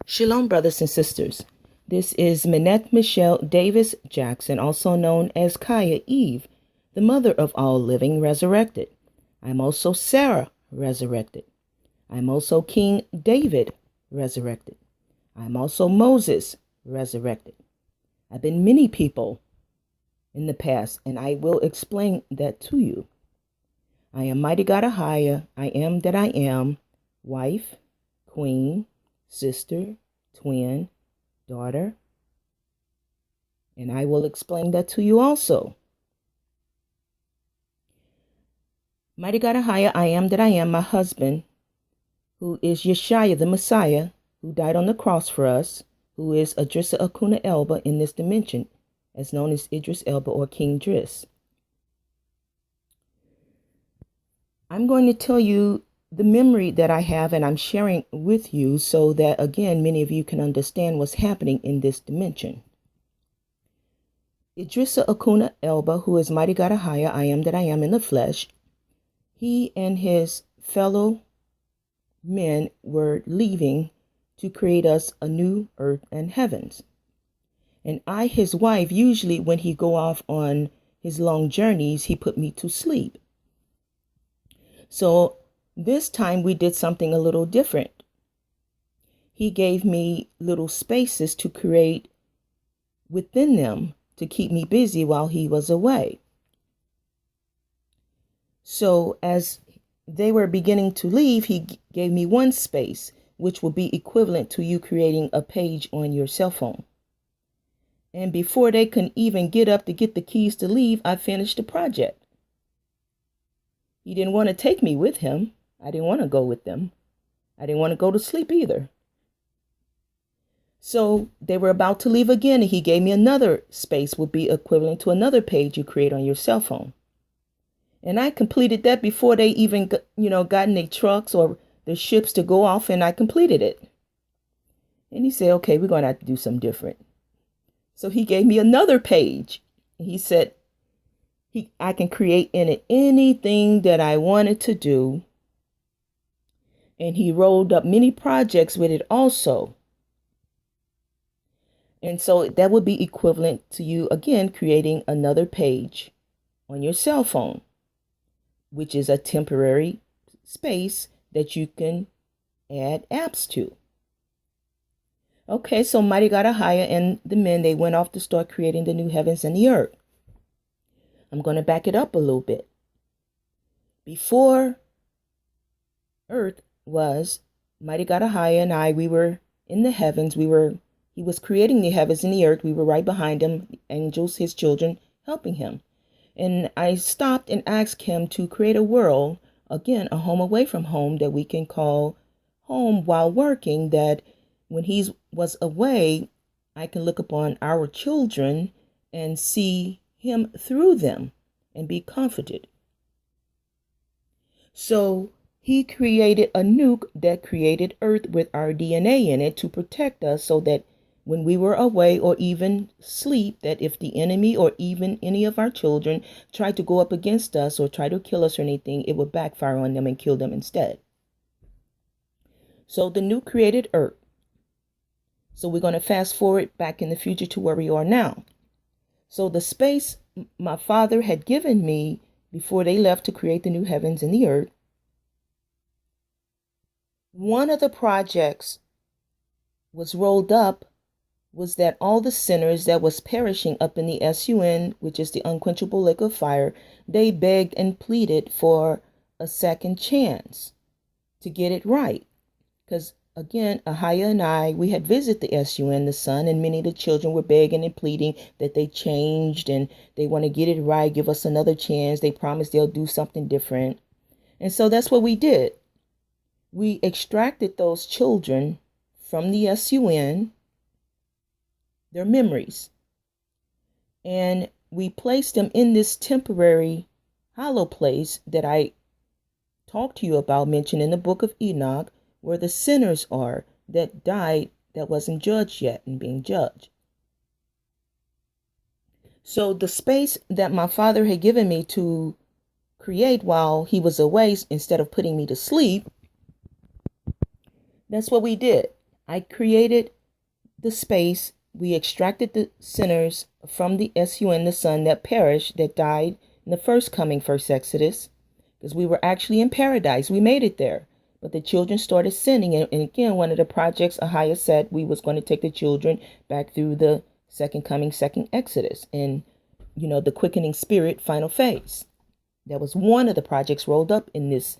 Shalom, brothers and sisters. This is Minette Michelle Davis Jackson, also known as Kaya Eve, the mother of all living resurrected. I'm also Sarah resurrected. I'm also King David resurrected. I'm also Moses resurrected. I've been many people in the past, and I will explain that to you. I am Mighty God Ahia. I am that I am, wife, queen, sister, twin, daughter, and I will explain that to you also. Mighty God Ahia, I am that I am, my husband, who is Yeshua, the Messiah, who died on the cross for us, who is Idrissa Acuna Elba in this dimension, as known as Idris Elba or King Driss. I'm going to tell you the memory that I have, and I'm sharing with you so that, again, many of you can understand what's happening in this dimension. Idrissa Acuna Elba, who is Mighty God Ahia, I am that I am in the flesh, he and his fellow men were leaving to create us a new earth and heavens. And I, his wife, usually when he go off on his long journeys, he put me to sleep. So this time we did something a little different. He gave me little spaces to create within them to keep me busy while he was away. So as they were beginning to leave, he gave me one space, which will be equivalent to you creating a page on your cell phone. And before they can even get up to get the keys to leave, I finished the project. He didn't want to take me with him. I didn't want to go with them. I didn't want to go to sleep either. So they were about to leave again, and he gave me another space, would be equivalent to another page you create on your cell phone. And I completed that before they even, got in their trucks or their ships to go off, and I completed it. And he said, okay, we're going to have to do something different. So he gave me another page. He said, I can create in it anything that I wanted to do. And he rolled up many projects with it also. And so that would be equivalent to you, again, creating another page on your cell phone, which is a temporary space that you can add apps to. Okay, so Mighty God Ahia and the men, they went off to start creating the new heavens and the earth. I'm going to back it up a little bit. Before earth was, Mighty God Ahia and I, we were in the heavens. He was creating the heavens and the earth. We were right behind him, angels, his children, helping him. And I stopped and asked him to create a world, again, a home away from home that we can call home while working, that when he was away, I can look upon our children and see him through them and be comforted. So he created a nuke that created Earth with our DNA in it to protect us, so that when we were away or even sleep, that if the enemy or even any of our children tried to go up against us or try to kill us or anything, it would backfire on them and kill them instead. So the nuke created Earth. So we're going to fast forward back in the future to where we are now. So the space my father had given me before they left to create the new heavens and the earth, one of the projects was rolled up was that all the sinners that was perishing up in the SUN, which is the unquenchable lake of fire, they begged and pleaded for a second chance to get it right. Because again, Ahia and I, we had visited the SUN, the sun, and many of the children were begging and pleading that they changed and they want to get it right, give us another chance. They promised they'll do something different. And so that's what we did. We extracted those children from the SUN, their memories, and we placed them in this temporary hollow place that I talked to you about, mentioned in the book of Enoch, where the sinners are that died, that wasn't judged yet and being judged. So the space that my father had given me to create while he was away, instead of putting me to sleep, that's what we did. I created the space. We extracted the sinners from the sun, the son that perished, that died in the first coming, first Exodus, because we were actually in paradise. We made it there. But the children started sinning. And again, one of the projects Ahia said we was going to take the children back through the second coming, second Exodus, and the quickening spirit final phase. That was one of the projects rolled up in this,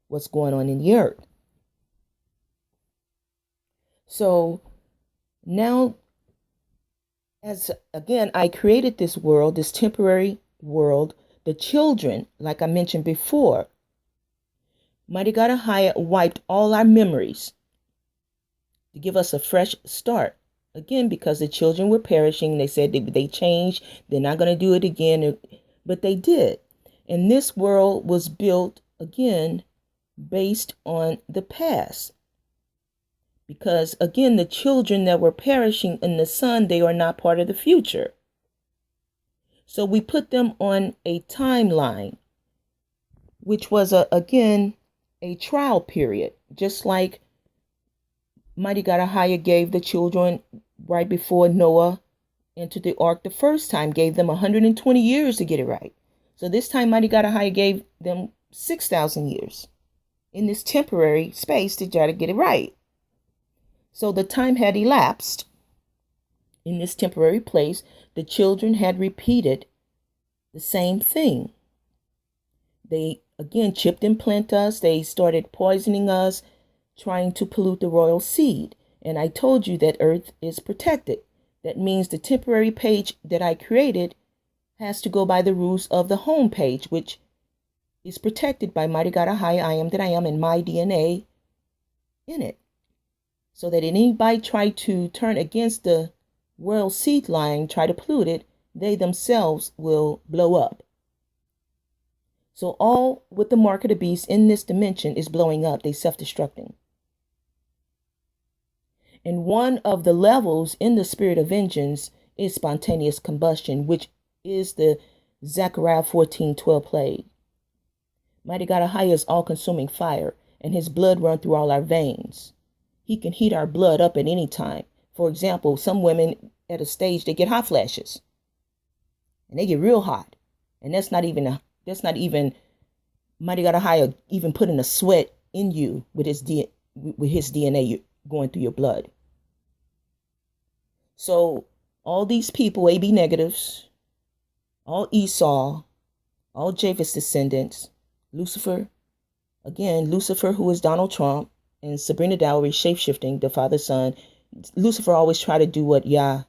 what's going on in the earth. So now, as again, I created this world, this temporary world. The children, like I mentioned before, Mighty God Ahia wiped all our memories to give us a fresh start. Again, because the children were perishing. They said they changed. They're not going to do it again. But they did. And this world was built, again, based on the past. Because, again, the children that were perishing in the sun, they are not part of the future. So we put them on a timeline, which was, again, a trial period. Just like Mighty God Ahia gave the children right before Noah entered the ark the first time, gave them 120 years to get it right. So this time Mighty God Ahia gave them 6,000 years in this temporary space to try to get it right. So the time had elapsed in this temporary place. The children had repeated the same thing. They, again, chipped and plant us. They started poisoning us, trying to pollute the royal seed. And I told you that earth is protected. That means the temporary page that I created has to go by the rules of the home page, which is protected by Mighty God Ahia, I am that I am, and my DNA in it. So that anybody try to turn against the royal seed line, try to pollute it, they themselves will blow up. So all with the mark of the beast in this dimension is blowing up. They self-destructing. And one of the levels in the spirit of vengeance is spontaneous combustion, which is the Zechariah 14:12 plague. Mighty God Ahia is all-consuming fire, and his blood runs through all our veins. He can heat our blood up at any time. For example, some women at a stage, they get hot flashes. And they get real hot. And that's not even Mighty God Ahia even putting a sweat in you with his DNA going through your blood. So all these people, AB negatives, all Esau, all Japheth's descendants, Lucifer, who is Donald Trump, and Sabrina Dowry, shape-shifting, the Father, Son. Lucifer always try to do what Ahia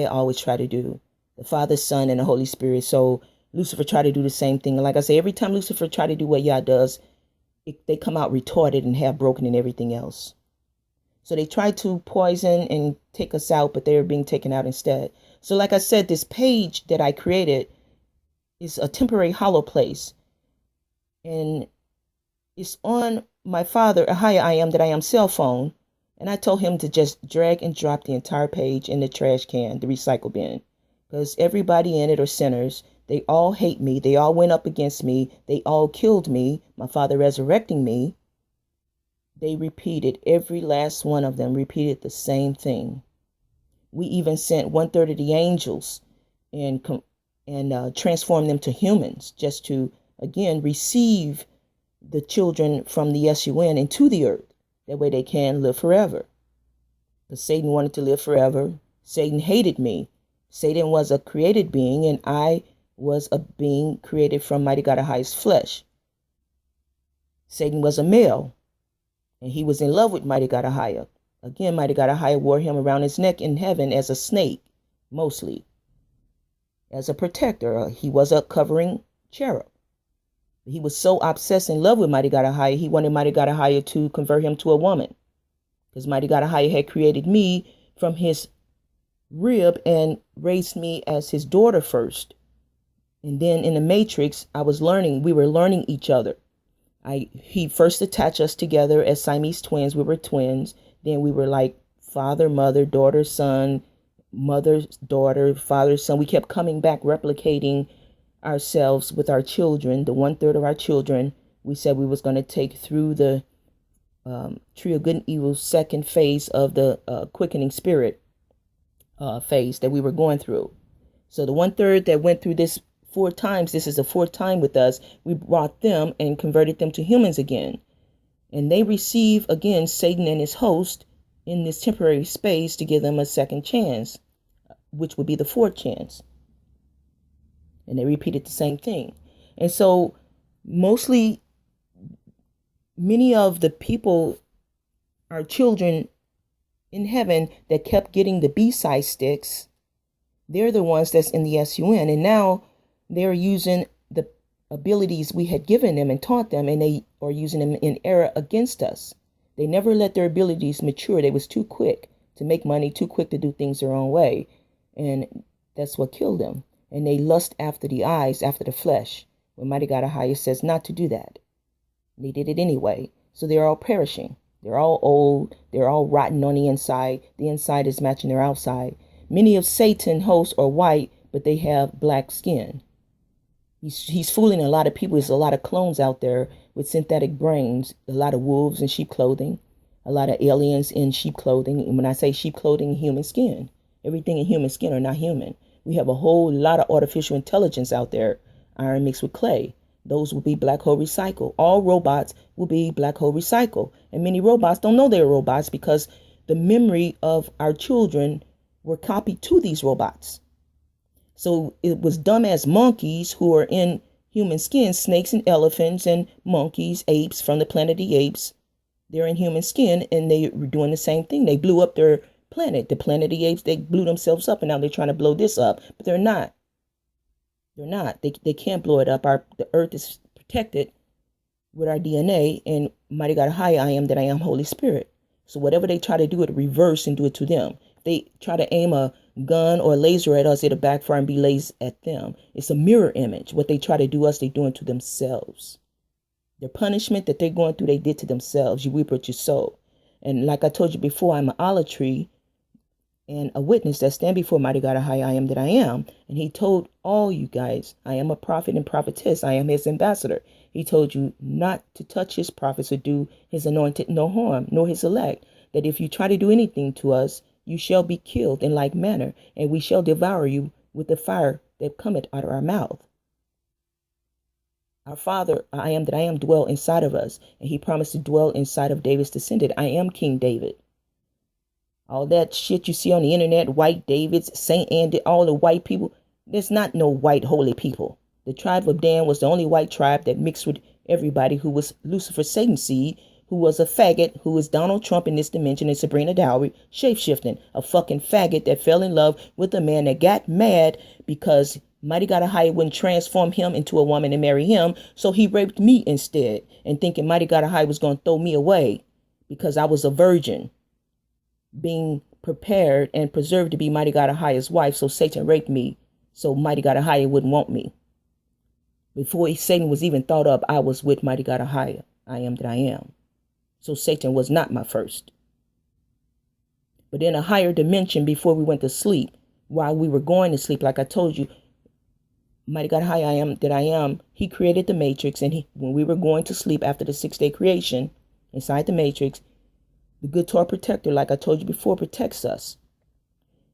always try to do. The Father, Son, and the Holy Spirit. So Lucifer try to do the same thing. And like I say, every time Lucifer try to do what Yah does, they come out retarded and half broken and everything else. So they try to poison and take us out, but they're being taken out instead. So like I said, this page that I created is a temporary hollow place. And it's on my father, Ahia I am that I am cell phone. And I told him to just drag and drop the entire page in the trash can, the recycle bin. Because everybody in it are sinners. They all hate me. They all went up against me. They all killed me. My father resurrecting me. They repeated, every last one of them repeated the same thing. We even sent 1/3 of the angels and transformed them to humans just to, again, receive the children from the sun into the earth. That way they can live forever. But Satan wanted to live forever. Satan hated me. Satan was a created being, and I was a being created from Mighty God Ahia's flesh. Satan was a male, and he was in love with Mighty God Ahia. Again, Mighty God Ahia wore him around his neck in heaven as a snake, mostly. As a protector, he was a covering cherub. He was so obsessed in love with Mighty God Ahia, he wanted Mighty God Ahia to convert him to a woman. Because Mighty God Ahia had created me from his rib and raised me as his daughter first. And then in the Matrix, we were learning each other. He first attached us together as Siamese twins. We were twins. Then we were like father, mother, daughter, son, mother, daughter, father, son. We kept coming back, replicating ourselves with our children, the 1/3 of our children. We said we was going to take through the tree of good and evil, second phase of the quickening spirit phase that we were going through. So the 1/3 that went through this 4 times, this is the 4th time with us, we brought them and converted them to humans again. And they receive again Satan and his host in this temporary space to give them a second chance, which would be the 4th chance. And they repeated the same thing. And so mostly, many of the people, our children in heaven that kept getting the B-side sticks, they're the ones that's in the SUN. And now they're using the abilities we had given them and taught them, and they are using them in error against us. They never let their abilities mature. They was too quick to make money, too quick to do things their own way. And that's what killed them. And they lust after the eyes, after the flesh, when Mighty God Ahaya says not to do that. They did it anyway. So they're all perishing. They're all old. They're all rotten on the inside. The inside is matching their outside. Many of Satan's hosts are white, but they have black skin. He's fooling a lot of people. There's a lot of clones out there with synthetic brains, a lot of wolves in sheep clothing, a lot of aliens in sheep clothing. And when I say sheep clothing, human skin, everything in human skin are not human. We have a whole lot of artificial intelligence out there, iron mixed with clay. Those will be black hole recycle. All robots will be black hole recycle. And many robots don't know they're robots because the memory of our children were copied to these robots. So it was dumbass monkeys who are in human skin, snakes and elephants and monkeys, apes from the Planet of the Apes. They're in human skin and they were doing the same thing. They blew up their planet, the Planet of the Apes. They blew themselves up and now they're trying to blow this up, but they're not. They're not. They can't blow it up. The earth is protected with our DNA, and Mighty God Ahaya, I am that I am, Holy Spirit. So whatever they try to do, it reverse and do it to them. If they try to aim a gun or a laser at us, it'll backfire and be laser at them. It's a mirror image. What they try to do us, they're doing to themselves. Their punishment that they're going through, they did to themselves. You reap what you sow. And like I told you before, I'm an olive tree and a witness that stand before Mighty God Ahaya, I am that I am. And he told all you guys, I am a prophet and prophetess. I am his ambassador. He told you not to touch his prophets or do his anointed no harm, nor his elect. That if you try to do anything to us, you shall be killed in like manner, and we shall devour you with the fire that cometh out of our mouth. Our Father, I am that I am, dwell inside of us, and he promised to dwell inside of David's descendant. I am King David. All that shit you see on the internet, white Davids, Saint Andy, all the white people, there's not no white holy people. The tribe of Dan was the only white tribe that mixed with everybody who was Lucifer Satan's seed, who was a faggot, who is Donald Trump in this dimension, and Sabrina Dowry, shape-shifting, a fucking faggot that fell in love with a man that got mad because Mighty God Ahaya wouldn't transform him into a woman and marry him, so he raped me instead, and thinking Mighty God Ahaya was going to throw me away because I was a virgin, being prepared and preserved to be Mighty God Ahaya's wife, so Satan raped me, so Mighty God Ahaya wouldn't want me. Before Satan was even thought of, I was with Mighty God Ahaya. I am that I am. So Satan was not my first. But in a higher dimension, before we went to sleep, while we were going to sleep, like I told you, Mighty God Ahaya, I am that I am, he created the matrix, and when we were going to sleep after the 6-day creation, inside the matrix, the good Torah protector, like I told you before, protects us.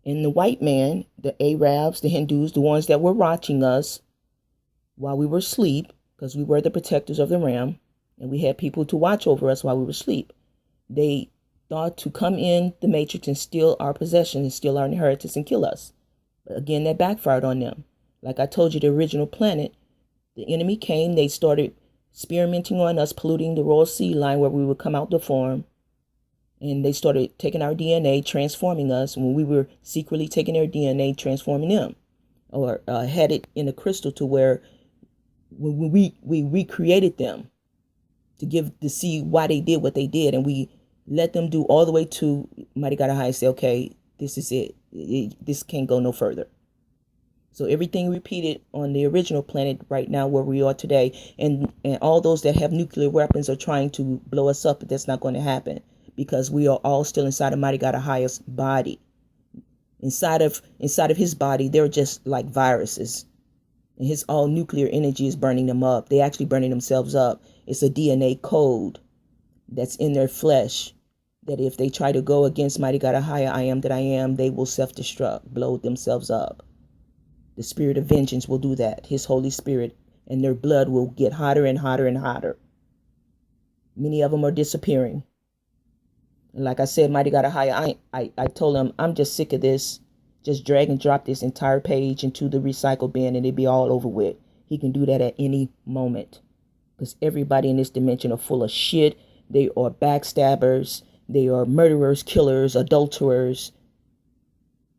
And the white man, the Arabs, the Hindus, the ones that were watching us while we were asleep, because we were the protectors of the ram, and we had people to watch over us while we were asleep. They thought to come in the matrix and steal our possessions and steal our inheritance and kill us. But again, that backfired on them. Like I told you, the original planet, the enemy came, they started experimenting on us, polluting the royal seed line where we would come out the form. And they started taking our DNA, transforming us when we were secretly taking their DNA, transforming them. Or had it in a crystal to where when we recreated them to see why they did what they did. And we let them do all the way to Mighty God Ahaya say, okay, this is it. This can't go no further. So everything repeated on the original planet right now where we are today. And all those that have nuclear weapons are trying to blow us up, but that's not going to happen. Because we are all still inside of Mighty God Ahaya's body. Inside of his body, they're just like viruses. And his all nuclear energy is burning them up. They're actually burning themselves up. It's a DNA code. that's in their flesh, that if they try to go against mighty God, a higher I am that I am, they will self-destruct, blow themselves up. The spirit of vengeance will do that, his Holy Spirit, and their blood will get hotter and hotter and hotter. Many of them are disappearing. And like I said, mighty God, a higher I told him, I'm just sick of this. Just drag and drop this entire page into the recycle bin and it'd be all over with. He can do that at any moment. Because everybody in this dimension are full of shit. They are backstabbers. They are murderers, killers, adulterers.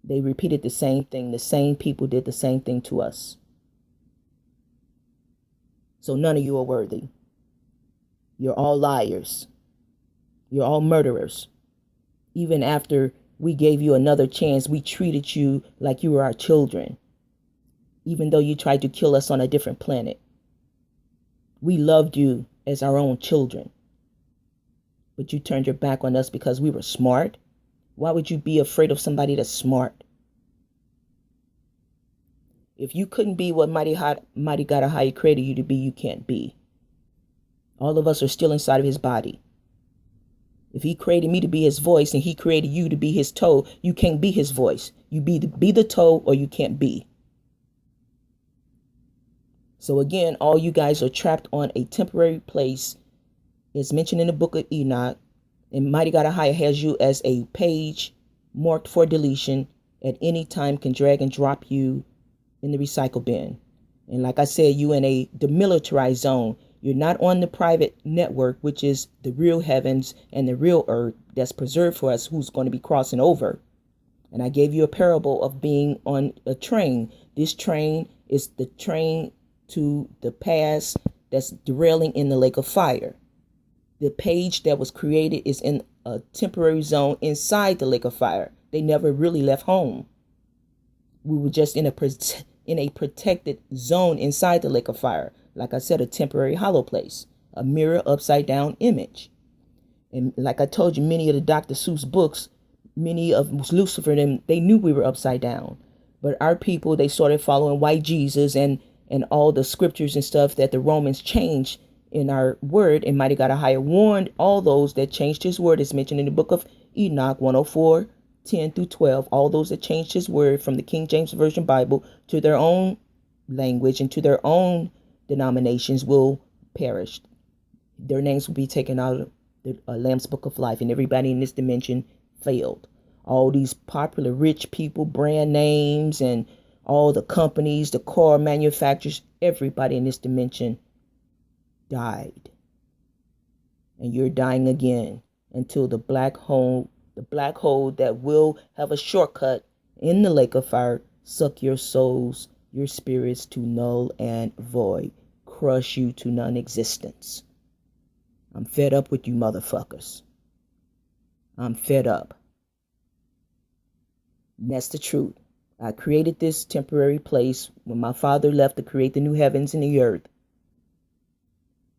They repeated the same thing. The same people did the same thing to us. So none of you are worthy. You're all liars. You're all murderers. Even after we gave you another chance, we treated you like you were our children. Even though you tried to kill us on a different planet. We loved you as our own children. But you turned your back on us because we were smart. Why would you be afraid of somebody that's smart? If you couldn't be what Mighty God, how He created you to be, you can't be. All of us are still inside of His body. If He created me to be His voice and He created you to be His toe, you can't be His voice. You be the toe or you can't be. So again, all you guys are trapped on a temporary place. It's mentioned in the book of Enoch. And Mighty God Ahia has you as a page marked for deletion. At any time can drag and drop you in the recycle bin. And like I said, you in a demilitarized zone. You're not on the private network, which is the real heavens and the real earth that's preserved for us, who's going to be crossing over. And I gave you a parable of being on a train. This train is the train to the past that's derailing in the lake of fire. The page that was created is in a temporary zone inside the lake of fire. They never really left home. We were just in a protected zone inside the lake of fire. Like I said, a temporary hollow place, a mirror upside down image. And like I told you, many of the Dr. Seuss books, many of Lucifer and them, they knew we were upside down. But our people, they started following white Jesus and all the scriptures and stuff that the Romans changed in our word. And Mighty God Ahia warned all those that changed his word, as mentioned in the book of Enoch 104:10-12. All those that changed his word from the King James Version Bible to their own language and to their own denominations will perish. Their names will be taken out of the Lamb's Book of Life, and everybody in this dimension failed. All these popular rich people, brand names, and all the companies, the car manufacturers, everybody in this dimension died. And you're dying again until the black hole that will have a shortcut in the lake of fire, suck your souls, your spirits to null and void, crush you to non-existence. I'm fed up with you motherfuckers. I'm fed up. And that's the truth. I created this temporary place when my Father left to create the new heavens and the earth.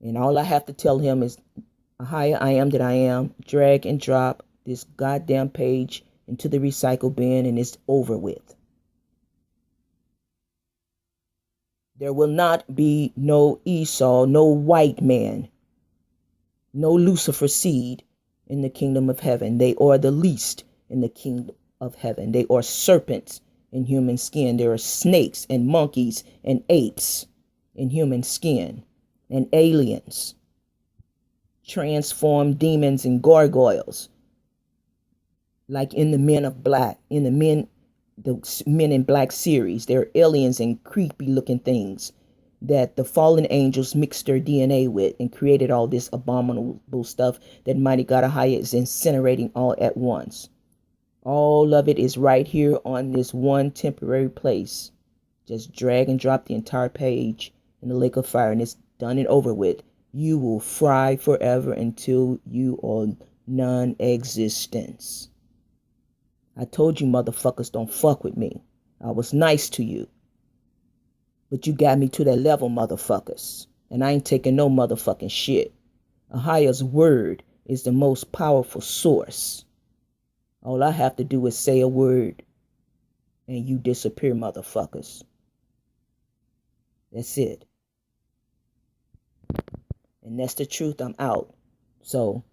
And all I have to tell him is, Ahia, I am that I am. Drag and drop this goddamn page into the recycle bin and it's over with. There will not be no Esau, no white man, no Lucifer seed in the kingdom of heaven. They are the least in the kingdom of heaven. They are serpents in human skin. There are snakes and monkeys and apes in human skin, and aliens, transformed demons and gargoyles, like in the Men of Black, in the Men in Black series. They're aliens and creepy looking things that the fallen angels mixed their DNA with and created all this abominable stuff that Mighty God Ahia is incinerating all at once. All of it is right here on this one temporary place. Just drag and drop the entire page in the lake of fire and it's done and over with. You will fry forever until you are non-existence. I told you motherfuckers don't fuck with me. I was nice to you. But you got me to that level, motherfuckers. And I ain't taking no motherfucking shit. Ahia's word is the most powerful source. All I have to do is say a word and you disappear, motherfuckers. That's it. And that's the truth. I'm out. So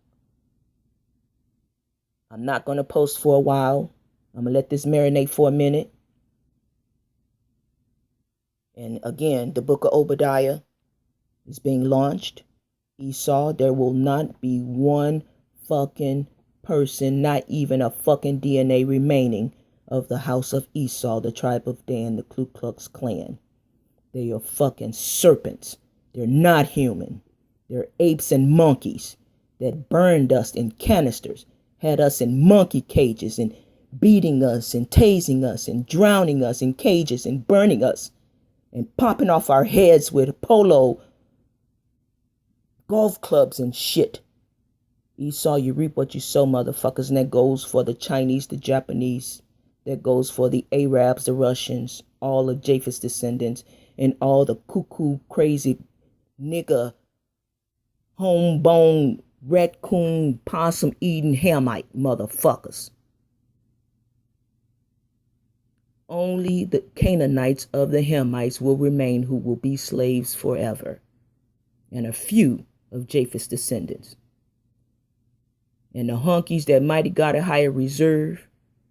I'm not going to post for a while. I'm going to let this marinate for a minute. And again, the book of Obadiah is being launched. Esau, there will not be one fucking person, not even a fucking DNA remaining of the house of Esau, the tribe of Dan, the Ku Klux Klan. They are fucking serpents. They're not human. They're apes and monkeys that burned us in canisters, had us in monkey cages and beating us and tasing us and drowning us in cages and burning us and popping off our heads with polo golf clubs and shit. Esau, you reap what you sow, motherfuckers. And that goes for the Chinese, the Japanese. That goes for the Arabs, the Russians, all of Japheth's descendants, and all the cuckoo, crazy, nigga, homebone, raccoon, possum-eating Hamite motherfuckers. Only the Canaanites of the Hamites will remain, who will be slaves forever, and a few of Japheth's descendants. And the honkies that mighty got a higher reserve,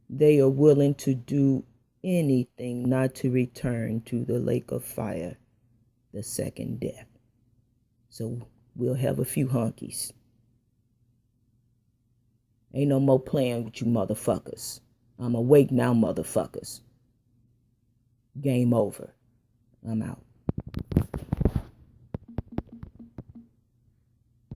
they are willing to do anything not to return to the lake of fire, the second death. So we'll have a few honkies. Ain't no more playing with you motherfuckers. I'm awake now, motherfuckers. Game over. I'm out.